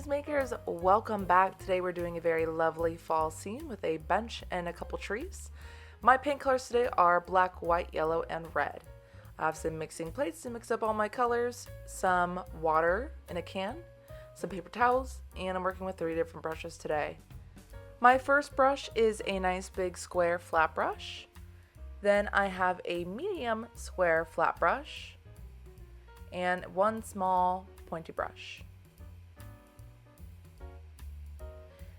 cheesemakers, welcome back. Today we're doing a very lovely fall scene with a bench and a couple trees. My paint colors today are black, white, yellow, and red. I have some mixing plates to mix up all my colors, some water in a can, some paper towels, and I'm working with 3 different brushes today. My first brush is a nice big square flat brush. Then I have a medium square flat brush and 1 small pointy brush.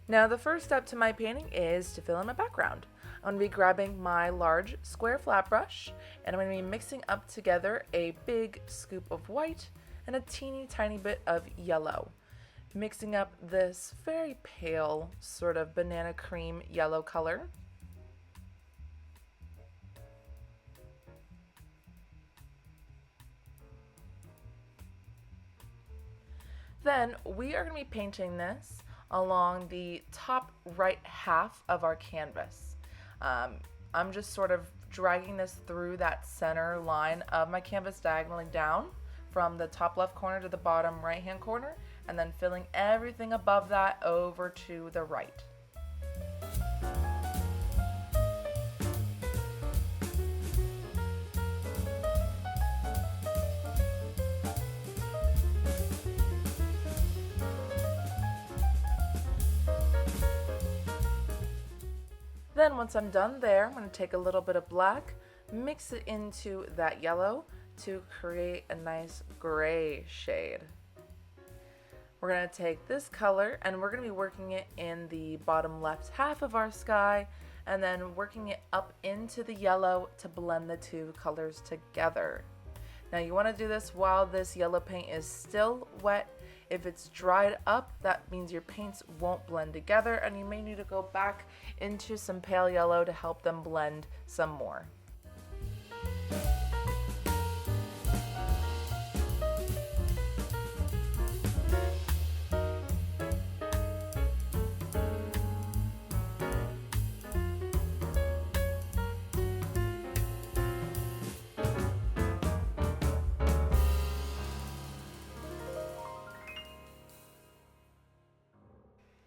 Now the first step to my painting is to fill in my background. I'm going to be grabbing my large square flat brush and I'm going to be mixing up together a big scoop of white and a teeny tiny bit of yellow. Mixing up this very pale sort of banana cream yellow color. Then we are going to be painting this along the top right half of our canvas. I'm just sort of dragging this through that center line of my canvas diagonally down from the top left corner to the bottom right hand corner, and then filling everything above that over to the right. Then once I'm done there, I'm going to take a little bit of black, mix it into that yellow to create a nice gray shade. We're going to take this color and we're going to be working it in the bottom left half of our sky and then working it up into the yellow to blend the 2 colors together. Now you want to do this while this yellow paint is still wet. If it's dried up, that means your paints won't blend together and you may need to go back into some pale yellow to help them blend some more.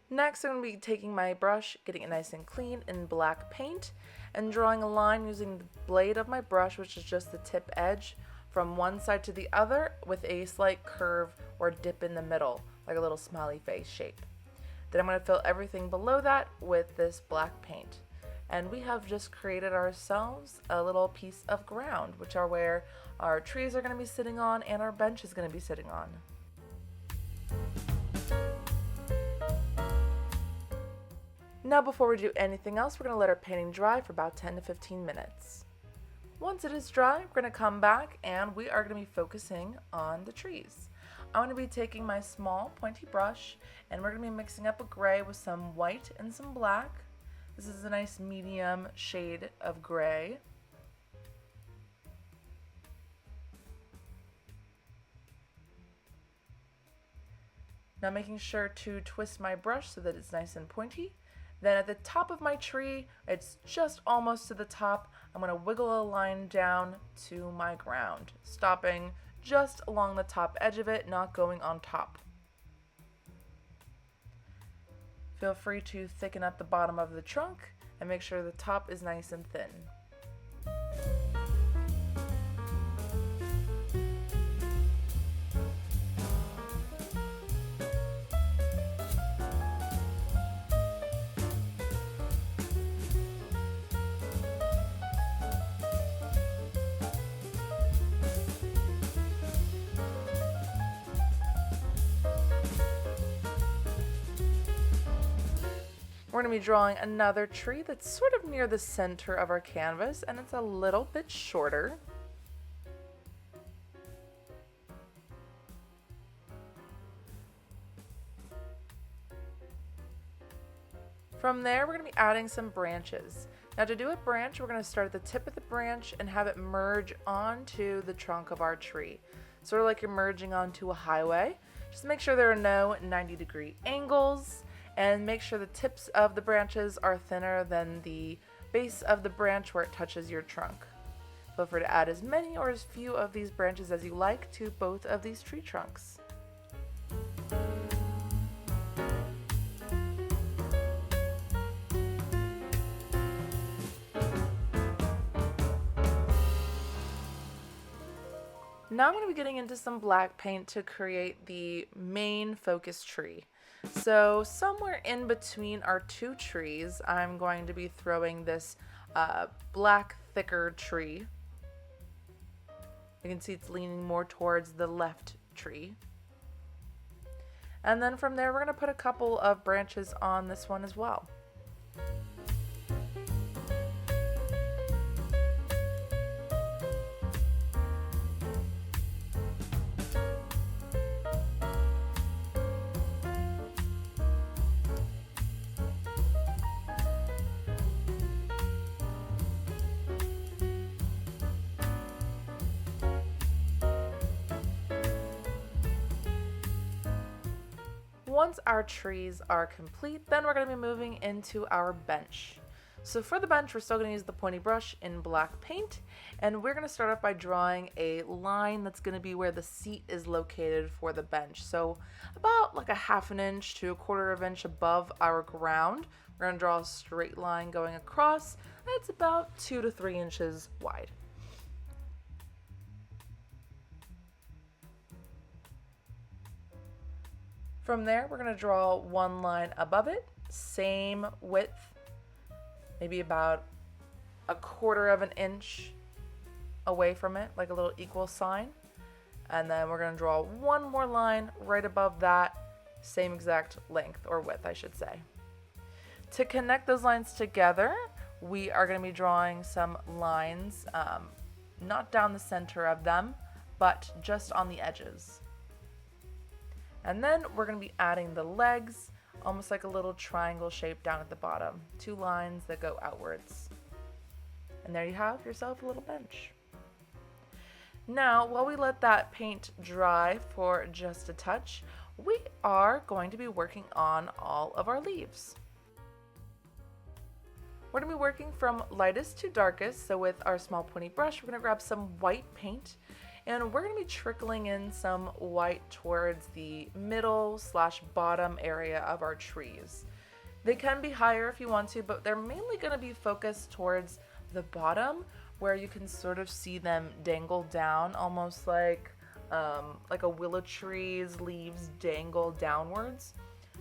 Next, I'm going to be taking my brush, getting it nice and clean in black paint, and drawing a line using the blade of my brush, which is just the tip edge, from one side to the other with a slight curve or dip in the middle, like a little smiley face shape. Then I'm going to fill everything below that with this black paint. And we have just created ourselves a little piece of ground, which are where our trees are going to be sitting on and our bench is going to be sitting on. Now before we do anything else, we're going to let our painting dry for about 10 to 15 minutes. Once it is dry, we're going to come back and we are going to be focusing on the trees. I'm going to be taking my small pointy brush and we're going to be mixing up a gray with some white and some black. This is a nice medium shade of gray. Now making sure to twist my brush so that it's nice and pointy. Then at the top of my tree, it's just almost to the top, I'm going to wiggle a line down to my ground, stopping just along the top edge of it, not going on top. Feel free to thicken up the bottom of the trunk and make sure the top is nice and thin. We're going to be drawing another tree that's sort of near the center of our canvas and it's a little bit shorter. From there, we're going to be adding some branches. Now to do a branch, we're going to start at the tip of the branch and have it merge onto the trunk of our tree. Sort of like you're merging onto a highway. Just make sure there are no 90-degree angles. And make sure the tips of the branches are thinner than the base of the branch where it touches your trunk. Feel free to add as many or as few of these branches as you like to both of these tree trunks. Now I'm going to be getting into some black paint to create the main focus tree. So somewhere in between our two trees, I'm going to be throwing this black thicker tree. You can see it's leaning more towards the left tree. And then from there, we're going to put a couple of branches on this one as well. Once our trees are complete, then we're going to be moving into our bench. So for the bench, we're still going to use the pointy brush in black paint, and we're going to start off by drawing a line that's going to be where the seat is located for the bench. So about like a 1/2 inch to 1/4 inch above our ground, we're going to draw a straight line going across. That's about 2 to 3 inches wide. From there, we're going to draw one line above it, same width, maybe about 1/4 inch away from it, like a little equal sign. And then we're going to draw one more line right above that, same exact length, or width, I should say. To connect those lines together, we are going to be drawing some lines, not down the center of them, but just on the edges. And then we're going to be adding the legs, almost like a little triangle shape down at the bottom. 2 lines that go outwards. And there you have yourself a little bench. Now, while we let that paint dry for just a touch, we are going to be working on all of our leaves. We're going to be working from lightest to darkest, so with our small pointy brush, we're going to grab some white paint. And we're going to be trickling in some white towards the middle / bottom area of our trees. They can be higher if you want to, but they're mainly going to be focused towards the bottom, where you can sort of see them dangle down, almost like a willow tree's leaves dangle downwards.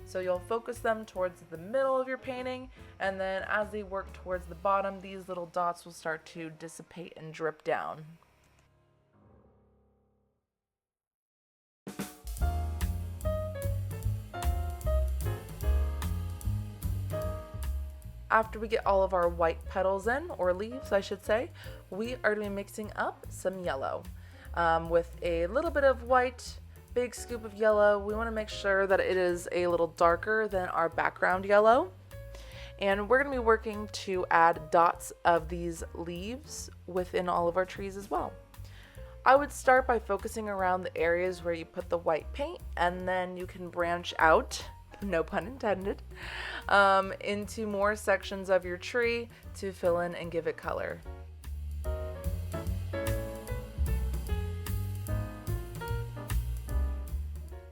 So you'll focus them towards the middle of your painting, and then as they work towards the bottom, these little dots will start to dissipate and drip down. After we get all of our white petals in, or leaves I should say, we are going to be mixing up some yellow. With a little bit of white, big scoop of yellow, we want to make sure that it is a little darker than our background yellow. And we're going to be working to add dots of these leaves within all of our trees as well. I would start by focusing around the areas where you put the white paint, and then you can branch out, no pun intended, into more sections of your tree to fill in and give it color.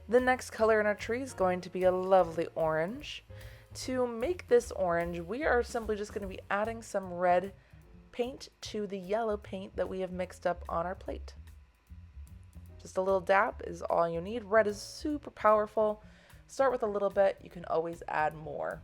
The next color in our tree is going to be a lovely orange. To make this orange, we are simply just going to be adding some red paint to the yellow paint that we have mixed up on our plate. Just a little dab is all you need. Red is super powerful. Start with a little bit, you can always add more.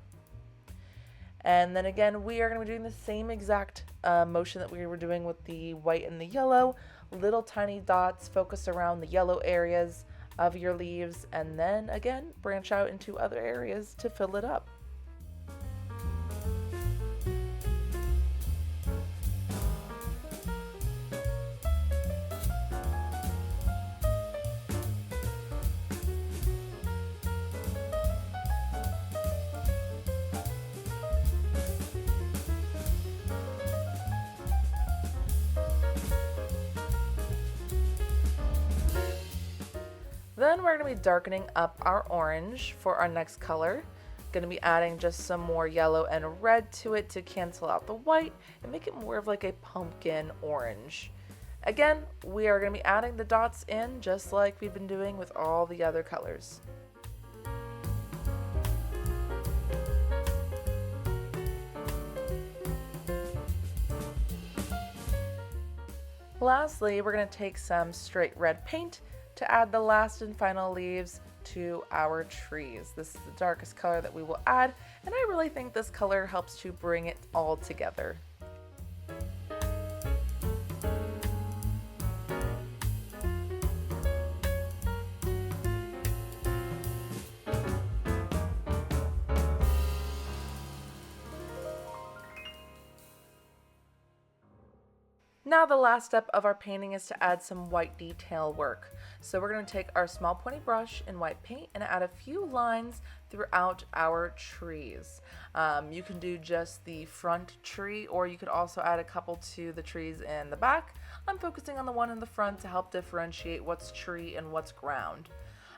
And then again, we are going to be doing the same exact motion that we were doing with the white and the yellow. Little tiny dots focus around the yellow areas of your leaves, and then again, branch out into other areas to fill it up. Then we're going to be darkening up our orange for our next color. Going to be adding just some more yellow and red to it to cancel out the white and make it more of like a pumpkin orange. Again, we are going to be adding the dots in just like we've been doing with all the other colors. Lastly, we're going to take some straight red paint to add the last and final leaves to our trees. This is the darkest color that we will add, and I really think this color helps to bring it all together. Now the last step of our painting is to add some white detail work. So we're going to take our small pointy brush and white paint and add a few lines throughout our trees. You can do just the front tree, or you could also add a couple to the trees in the back. I'm focusing on the one in the front to help differentiate what's tree and what's ground.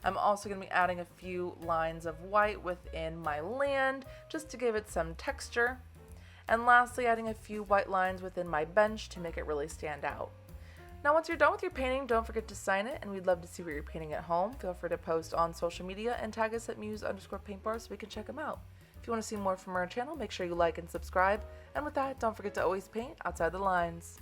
I'm also going to be adding a few lines of white within my land just to give it some texture. And lastly, adding a few white lines within my bench to make it really stand out. Now once you're done with your painting, don't forget to sign it, and we'd love to see what you're painting at home. Feel free to post on social media and tag us at muse_paintbar so we can check them out. If you want to see more from our channel, make sure you like and subscribe. And with that, don't forget to always paint outside the lines.